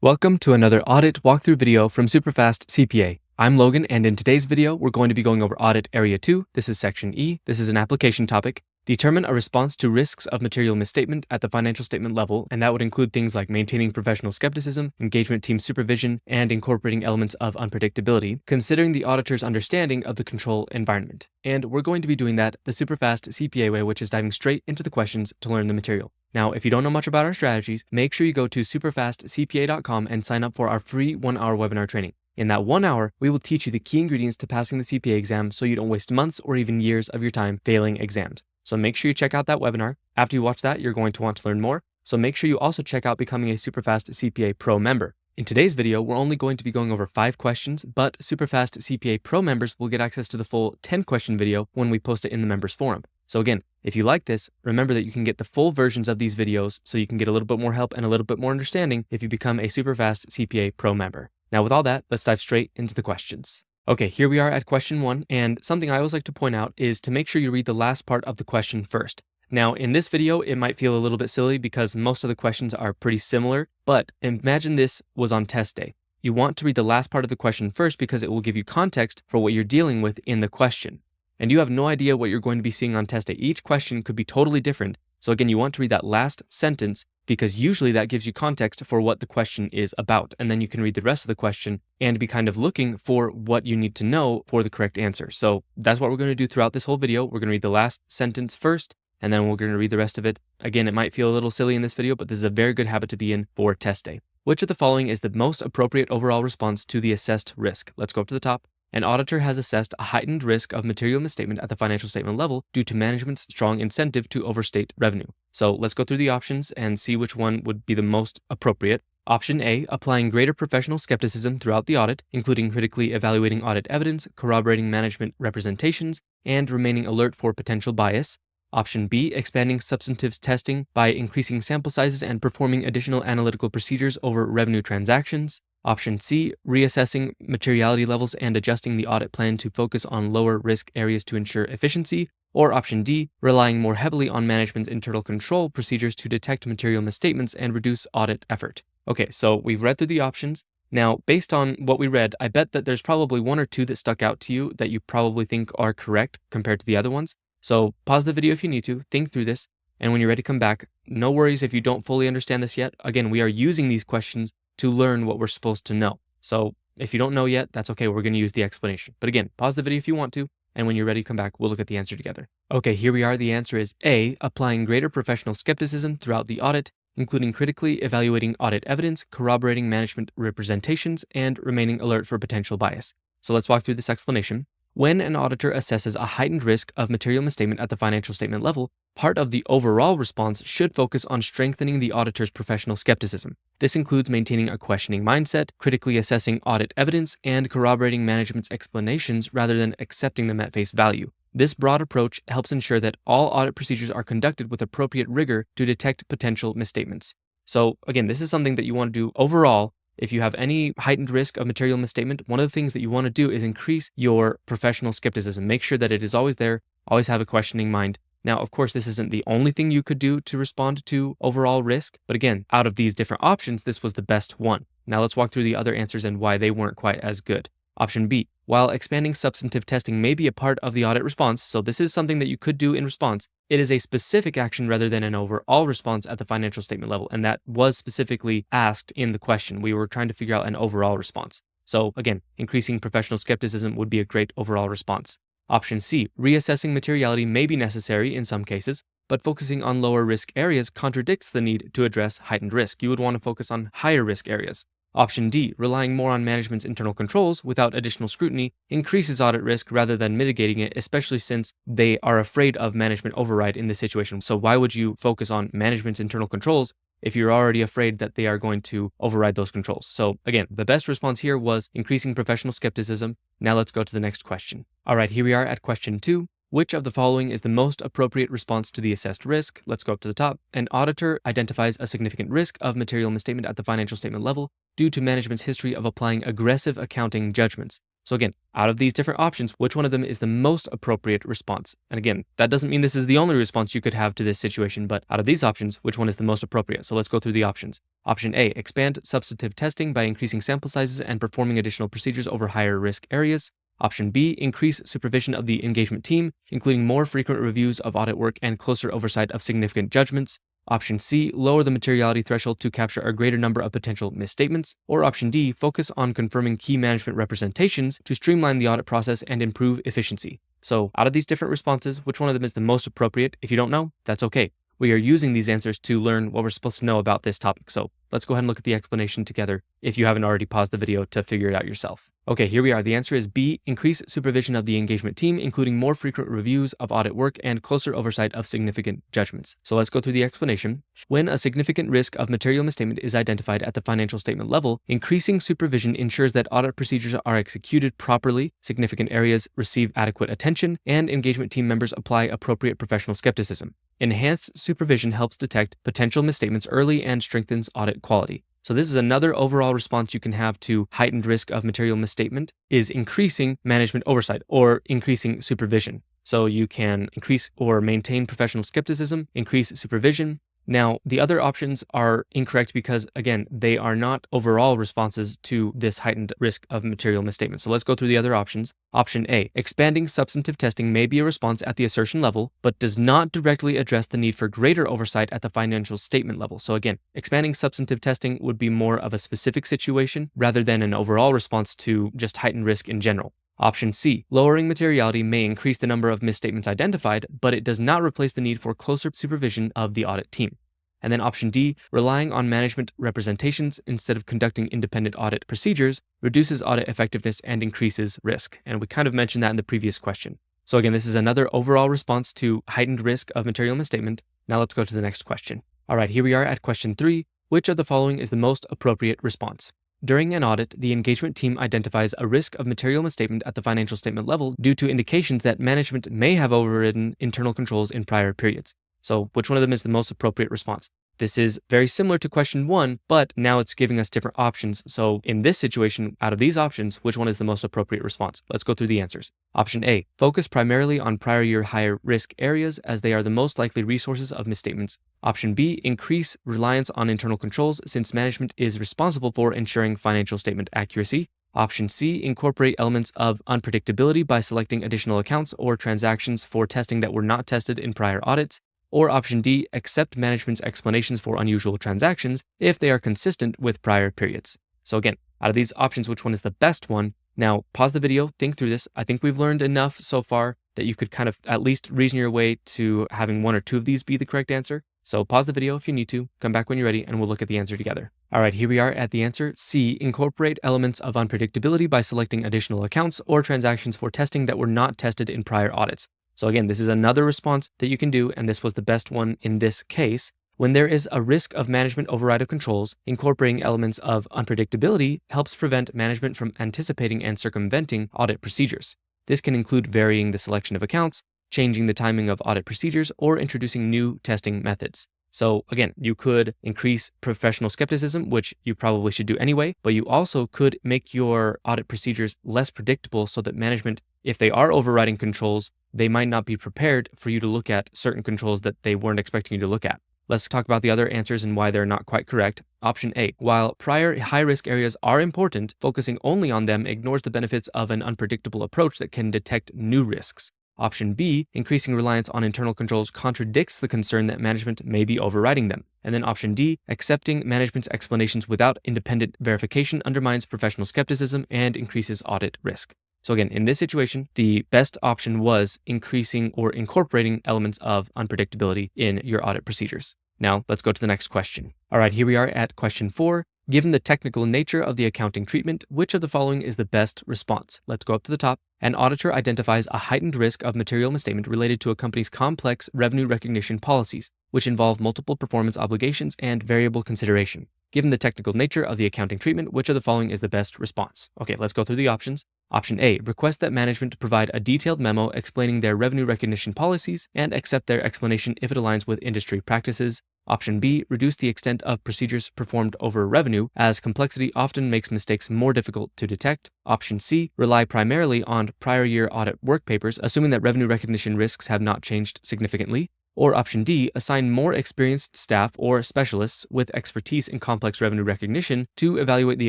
Welcome to another audit walkthrough video from SuperfastCPA. I'm Logan, and in today's video, we're going to be going over Audit Area 2. This is Section E. This is an application topic. Determine a response to risks of material misstatement at the financial statement level, and that would include things like maintaining professional skepticism, engagement team supervision, and incorporating elements of unpredictability, considering the auditor's understanding of the control environment. And we're going to be doing that the SuperfastCPA way, which is diving straight into the questions to learn the material. Now, if you don't know much about our strategies, make sure you go to superfastcpa.com and sign up for our free 1-hour webinar training. In that 1 hour, we will teach you the key ingredients to passing the CPA exam so you don't waste months or even years of your time failing exams. So make sure you check out that webinar. After you watch that, you're going to want to learn more. So make sure you also check out becoming a SuperfastCPA Pro member. In today's video, we're only going to be going over 5 questions, but SuperfastCPA Pro members will get access to the full 10-question video when we post it in the members forum. So again, if you like this, remember that you can get the full versions of these videos so you can get a little bit more help and a little bit more understanding if you become a SuperfastCPA Pro member. Now with all that, let's dive straight into the questions. Okay, here we are at question 1, and something I always like to point out is to make sure you read the last part of the question first. Now, in this video, it might feel a little bit silly because most of the questions are pretty similar, but imagine this was on test day. You want to read the last part of the question first because it will give you context for what you're dealing with in the question. And you have no idea what you're going to be seeing on test day. Each question could be totally different. So again, you want to read that last sentence because usually that gives you context for what the question is about. And then you can read the rest of the question and be kind of looking for what you need to know for the correct answer. So that's what we're going to do throughout this whole video. We're going to read the last sentence first, and then we're going to read the rest of it. Again, it might feel a little silly in this video, but this is a very good habit to be in for test day. Which of the following is the most appropriate overall response to the assessed risk? Let's go up to the top. An auditor has assessed a heightened risk of material misstatement at the financial statement level due to management's strong incentive to overstate revenue. So let's go through the options and see which one would be the most appropriate. Option A, applying greater professional skepticism throughout the audit, including critically evaluating audit evidence, corroborating management representations, and remaining alert for potential bias. Option B, expanding substantive testing by increasing sample sizes and performing additional analytical procedures over revenue transactions. Option C, reassessing materiality levels and adjusting the audit plan to focus on lower risk areas to ensure efficiency. Or option D, relying more heavily on management's internal control procedures to detect material misstatements and reduce audit effort. Okay, so we've read through the options. Now, based on what we read, I bet that there's probably 1 or 2 that stuck out to you that you probably think are correct compared to the other ones. So pause the video if you need to, think through this, and when you're ready to come back, no worries if you don't fully understand this yet. Again, we are using these questions to learn what we're supposed to know. So if you don't know yet, that's okay. We're going to use the explanation. But again, pause the video if you want to, and when you're ready to come back, we'll look at the answer together. Okay, here we are. The answer is A, applying greater professional skepticism throughout the audit, including critically evaluating audit evidence, corroborating management representations, and remaining alert for potential bias. So let's walk through this explanation. When an auditor assesses a heightened risk of material misstatement at the financial statement level, part of the overall response should focus on strengthening the auditor's professional skepticism. This includes maintaining a questioning mindset, critically assessing audit evidence, and corroborating management's explanations rather than accepting them at face value. This broad approach helps ensure that all audit procedures are conducted with appropriate rigor to detect potential misstatements. So again, this is something that you want to do overall. If you have any heightened risk of material misstatement, one of the things that you want to do is increase your professional skepticism. Make sure that it is always there, always have a questioning mind. Now, of course, this isn't the only thing you could do to respond to overall risk, but again, out of these different options, this was the best one. Now let's walk through the other answers and why they weren't quite as good. Option B, while expanding substantive testing may be a part of the audit response, so this is something that you could do in response, it is a specific action rather than an overall response at the financial statement level, and that was specifically asked in the question. We were trying to figure out an overall response. So again, increasing professional skepticism would be a great overall response. Option C, reassessing materiality may be necessary in some cases, but focusing on lower risk areas contradicts the need to address heightened risk. You would want to focus on higher risk areas. Option D, relying more on management's internal controls without additional scrutiny increases audit risk rather than mitigating it, especially since they are afraid of management override in this situation. So why would you focus on management's internal controls if you're already afraid that they are going to override those controls? So again, the best response here was increasing professional skepticism. Now let's go to the next question. All right, here we are at question 2. Which of the following is the most appropriate response to the assessed risk? Let's go up to the top. An auditor identifies a significant risk of material misstatement at the financial statement level due to management's history of applying aggressive accounting judgments. So again, out of these different options, which one of them is the most appropriate response? And again, that doesn't mean this is the only response you could have to this situation, but out of these options, which one is the most appropriate? So let's go through the options. Option A, expand substantive testing by increasing sample sizes and performing additional procedures over higher risk areas. Option B, increase supervision of the engagement team, including more frequent reviews of audit work and closer oversight of significant judgments. Option C, lower the materiality threshold to capture a greater number of potential misstatements. Or option D, focus on confirming key management representations to streamline the audit process and improve efficiency. So out of these different responses, which one of them is the most appropriate? If you don't know, that's okay. We are using these answers to learn what we're supposed to know about this topic. So let's go ahead and look at the explanation together if you haven't already paused the video to figure it out yourself. Okay, here we are. The answer is B, increase supervision of the engagement team, including more frequent reviews of audit work and closer oversight of significant judgments. So let's go through the explanation. When a significant risk of material misstatement is identified at the financial statement level, increasing supervision ensures that audit procedures are executed properly, significant areas receive adequate attention, and engagement team members apply appropriate professional skepticism. Enhanced supervision helps detect potential misstatements early and strengthens audit quality. So this is another overall response you can have to heightened risk of material misstatement is increasing management oversight or increasing supervision. So you can increase or maintain professional skepticism, increase supervision. Now, the other options are incorrect because, again, they are not overall responses to this heightened risk of material misstatement. So let's go through the other options. Option A, expanding substantive testing may be a response at the assertion level, but does not directly address the need for greater oversight at the financial statement level. So again, expanding substantive testing would be more of a specific situation rather than an overall response to just heightened risk in general. Option C, lowering materiality may increase the number of misstatements identified, but it does not replace the need for closer supervision of the audit team. And then option D, relying on management representations instead of conducting independent audit procedures reduces audit effectiveness and increases risk. And we kind of mentioned that in the previous question. So again, this is another overall response to heightened risk of material misstatement. Now let's go to the next question. All right, here we are at question 3. Which of the following is the most appropriate response? During an audit, the engagement team identifies a risk of material misstatement at the financial statement level due to indications that management may have overridden internal controls in prior periods. So which one of them is the most appropriate response? This is very similar to question 1, but now it's giving us different options. So in this situation, out of these options, which one is the most appropriate response? Let's go through the answers. Option A, focus primarily on prior year higher risk areas as they are the most likely resources of misstatements. Option B, increase reliance on internal controls since management is responsible for ensuring financial statement accuracy. Option C, incorporate elements of unpredictability by selecting additional accounts or transactions for testing that were not tested in prior audits. Or option D, accept management's explanations for unusual transactions if they are consistent with prior periods. So again, out of these options, which one is the best one? Now, pause the video, think through this. I think we've learned enough so far that you could kind of at least reason your way to having one or two of these be the correct answer. So pause the video if you need to, come back when you're ready, and we'll look at the answer together. All right, here we are at the answer. C, incorporate elements of unpredictability by selecting additional accounts or transactions for testing that were not tested in prior audits. So again, this is another response that you can do, and this was the best one in this case. When there is a risk of management override of controls, incorporating elements of unpredictability helps prevent management from anticipating and circumventing audit procedures. This can include varying the selection of accounts, changing the timing of audit procedures, or introducing new testing methods. So again, you could increase professional skepticism, which you probably should do anyway, but you also could make your audit procedures less predictable so that management, if they are overriding controls, they might not be prepared for you to look at certain controls that they weren't expecting you to look at. Let's talk about the other answers and why they're not quite correct. Option A, while prior high-risk areas are important, focusing only on them ignores the benefits of an unpredictable approach that can detect new risks. Option B, increasing reliance on internal controls contradicts the concern that management may be overriding them. And then option D, accepting management's explanations without independent verification undermines professional skepticism and increases audit risk. So again, in this situation, the best option was increasing or incorporating elements of unpredictability in your audit procedures. Now, let's go to the next question. All right, here we are at question 4. Given the technical nature of the accounting treatment, which of the following is the best response? Let's go up to the top. An auditor identifies a heightened risk of material misstatement related to a company's complex revenue recognition policies, which involve multiple performance obligations and variable consideration. Given the technical nature of the accounting treatment, which of the following is the best response? Okay, let's go through the options. Option A, request that management provide a detailed memo explaining their revenue recognition policies and accept their explanation if it aligns with industry practices. Option B, reduce the extent of procedures performed over revenue, as complexity often makes mistakes more difficult to detect. Option C, rely primarily on prior year audit work papers, assuming that revenue recognition risks have not changed significantly. Or option D, assign more experienced staff or specialists with expertise in complex revenue recognition to evaluate the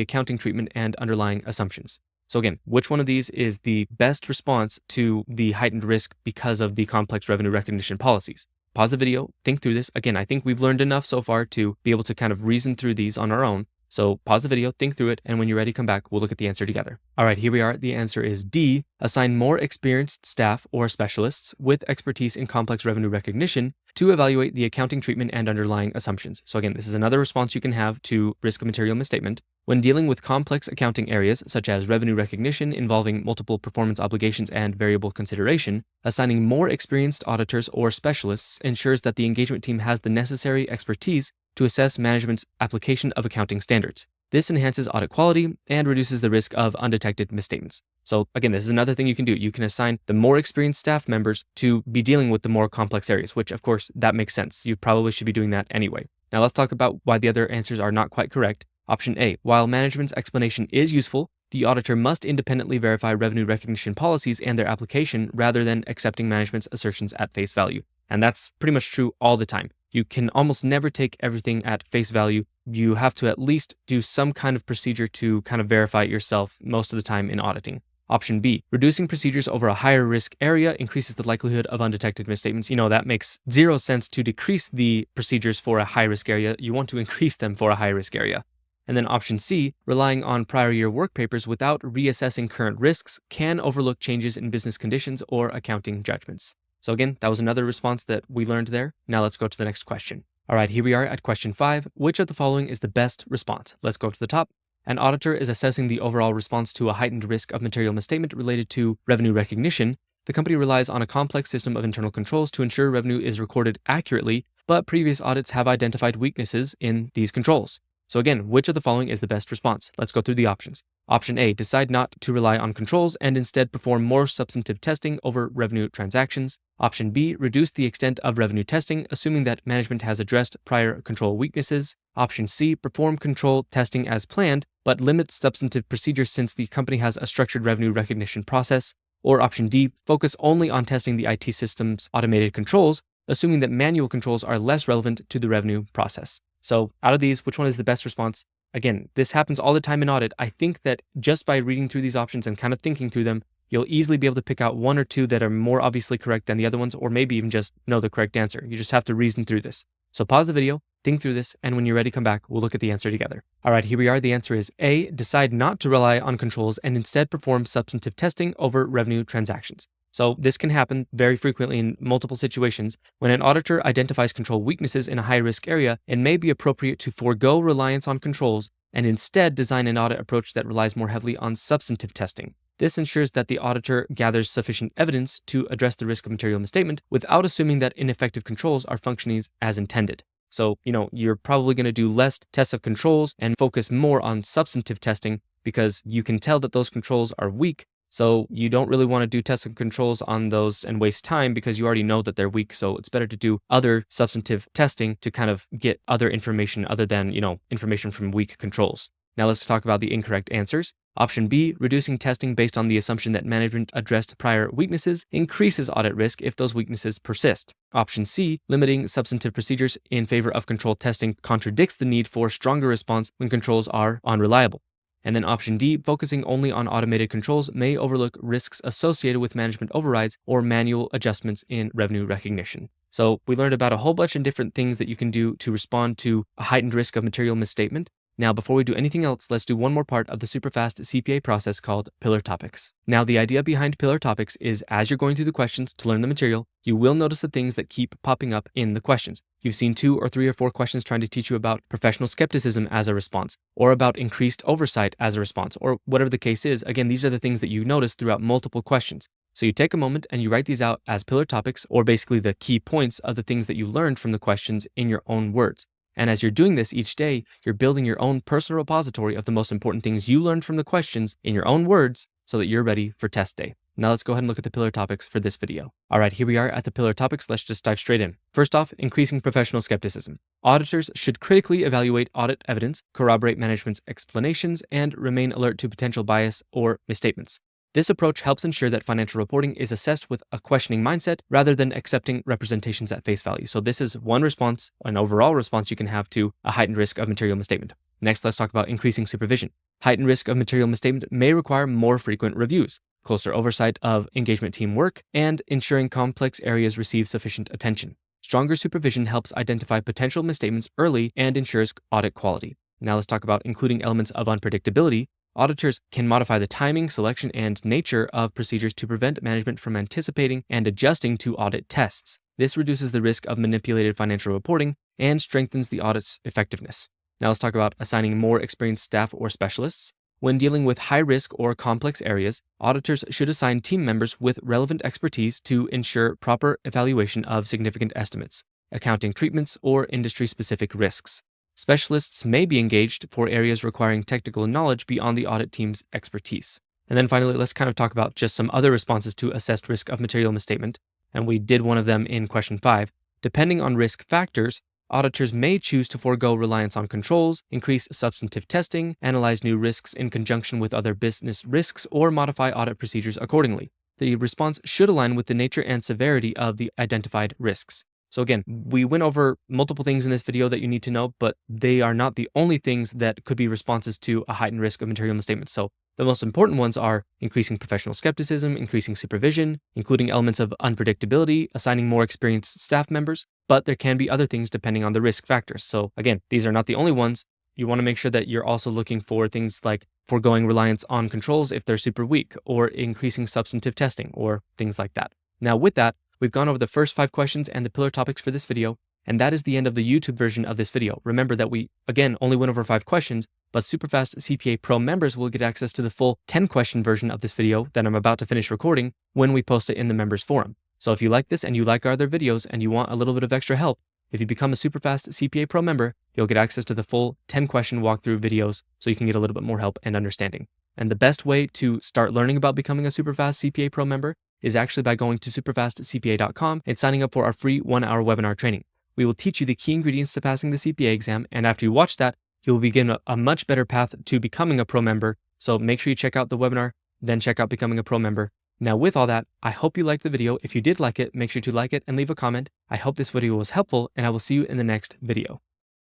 accounting treatment and underlying assumptions. So again, which one of these is the best response to the heightened risk because of the complex revenue recognition policies? Pause the video, think through this. Again, I think we've learned enough so far to be able to kind of reason through these on our own. So pause the video, think through it, and when you're ready, come back. We'll look at the answer together. All right, here we are. The answer is D, assign more experienced staff or specialists with expertise in complex revenue recognition to evaluate the accounting treatment and underlying assumptions. So again, this is another response you can have to risk of material misstatement. When dealing with complex accounting areas, such as revenue recognition involving multiple performance obligations and variable consideration, assigning more experienced auditors or specialists ensures that the engagement team has the necessary expertise to assess management's application of accounting standards. This enhances audit quality and reduces the risk of undetected misstatements. So again, this is another thing you can do. You can assign the more experienced staff members to be dealing with the more complex areas, which of course, that makes sense. You probably should be doing that anyway. Now let's talk about why the other answers are not quite correct. Option A, while management's explanation is useful, the auditor must independently verify revenue recognition policies and their application rather than accepting management's assertions at face value. And that's pretty much true all the time. You can almost never take everything at face value. You have to at least do some kind of procedure to kind of verify it yourself most of the time in auditing. Option B, reducing procedures over a higher risk area increases the likelihood of undetected misstatements. You know, that makes zero sense to decrease the procedures for a high risk area. You want to increase them for a high risk area. And then option C, relying on prior year work papers without reassessing current risks can overlook changes in business conditions or accounting judgments. So again, that was another response that we learned there. Now let's go to the next question. All right, here we are at question 5. Which of the following is the best response? Let's go to the top. An auditor is assessing the overall response to a heightened risk of material misstatement related to revenue recognition. The company relies on a complex system of internal controls to ensure revenue is recorded accurately, but previous audits have identified weaknesses in these controls. So again, which of the following is the best response? Let's go through the options. Option A, decide not to rely on controls and instead perform more substantive testing over revenue transactions. Option B, reduce the extent of revenue testing, assuming that management has addressed prior control weaknesses. Option C, perform control testing as planned, but limit substantive procedures since the company has a structured revenue recognition process. Or option D, focus only on testing the IT system's automated controls, assuming that manual controls are less relevant to the revenue process. So out of these, which one is the best response? Again, this happens all the time in audit. I think that just by reading through these options and kind of thinking through them, you'll easily be able to pick out one or two that are more obviously correct than the other ones, or maybe even just know the correct answer. You just have to reason through this. So pause the video, think through this, and when you're ready, come back. We'll look at the answer together. All right, here we are. The answer is A, decide not to rely on controls and instead perform substantive testing over revenue transactions. So this can happen very frequently in multiple situations. When an auditor identifies control weaknesses in a high-risk area, it may be appropriate to forego reliance on controls and instead design an audit approach that relies more heavily on substantive testing. This ensures that the auditor gathers sufficient evidence to address the risk of material misstatement without assuming that ineffective controls are functioning as intended. So, you're probably going to do less tests of controls and focus more on substantive testing because you can tell that those controls are weak. So you don't really want to do tests and controls on those and waste time because you already know that they're weak. So it's better to do other substantive testing to kind of get other information other than, information from weak controls. Now let's talk about the incorrect answers. Option B, reducing testing based on the assumption that management addressed prior weaknesses increases audit risk if those weaknesses persist. Option C, limiting substantive procedures in favor of controlled testing contradicts the need for stronger response when controls are unreliable. And then option D, focusing only on automated controls may overlook risks associated with management overrides or manual adjustments in revenue recognition. So we learned about a whole bunch of different things that you can do to respond to a heightened risk of material misstatement. Now, before we do anything else, let's do one more part of the Superfast CPA process called Pillar Topics. Now, the idea behind Pillar Topics is as you're going through the questions to learn the material, you will notice the things that keep popping up in the questions. You've seen 2 or 3 or 4 questions trying to teach you about professional skepticism as a response, or about increased oversight as a response, or whatever the case is. Again, these are the things that you notice throughout multiple questions. So you take a moment and you write these out as pillar topics, or basically the key points of the things that you learned from the questions in your own words. And as you're doing this each day, you're building your own personal repository of the most important things you learned from the questions in your own words so that you're ready for test day. Now let's go ahead and look at the pillar topics for this video. All right, here we are at the pillar topics. Let's just dive straight in. First off, increasing professional skepticism. Auditors should critically evaluate audit evidence, corroborate management's explanations, and remain alert to potential bias or misstatements. This approach helps ensure that financial reporting is assessed with a questioning mindset rather than accepting representations at face value. So this is one response, an overall response you can have to a heightened risk of material misstatement. Next, let's talk about increasing supervision. Heightened risk of material misstatement may require more frequent reviews, closer oversight of engagement team work, and ensuring complex areas receive sufficient attention. Stronger supervision helps identify potential misstatements early and ensures audit quality. Now let's talk about including elements of unpredictability. Auditors can modify the timing, selection, and nature of procedures to prevent management from anticipating and adjusting to audit tests. This reduces the risk of manipulated financial reporting and strengthens the audit's effectiveness. Now let's talk about assigning more experienced staff or specialists. When dealing with high-risk or complex areas, auditors should assign team members with relevant expertise to ensure proper evaluation of significant estimates, accounting treatments, or industry-specific risks. Specialists may be engaged for areas requiring technical knowledge beyond the audit team's expertise. And then finally, let's kind of talk about just some other responses to assessed risk of material misstatement. And we did one of them in question 5. Depending on risk factors, auditors may choose to forego reliance on controls, increase substantive testing, analyze new risks in conjunction with other business risks, or modify audit procedures accordingly. The response should align with the nature and severity of the identified risks. So again, we went over multiple things in this video that you need to know, but they are not the only things that could be responses to a heightened risk of material misstatement. So the most important ones are increasing professional skepticism, increasing supervision, including elements of unpredictability, assigning more experienced staff members, but there can be other things depending on the risk factors. So again, these are not the only ones. You want to make sure that you're also looking for things like foregoing reliance on controls if they're super weak, or increasing substantive testing, or things like that. Now with that, we've gone over the first 5 questions and the pillar topics for this video, and that is the end of the YouTube version of this video. Remember that we, again, only went over 5 questions, but SuperfastCPA Pro members will get access to the full 10-question version of this video that I'm about to finish recording when we post it in the members forum. So if you like this and you like our other videos and you want a little bit of extra help, if you become a SuperfastCPA Pro member, you'll get access to the full 10-question walkthrough videos so you can get a little bit more help and understanding. And the best way to start learning about becoming a SuperfastCPA Pro member is actually by going to superfastcpa.com and signing up for our free 1-hour webinar training. We will teach you the key ingredients to passing the CPA exam, and after you watch that, you'll begin a much better path to becoming a pro member. So make sure you check out the webinar, then check out becoming a pro member. Now with all that, I hope you liked the video. If you did like it, make sure to like it and leave a comment. I hope this video was helpful, and I will see you in the next video.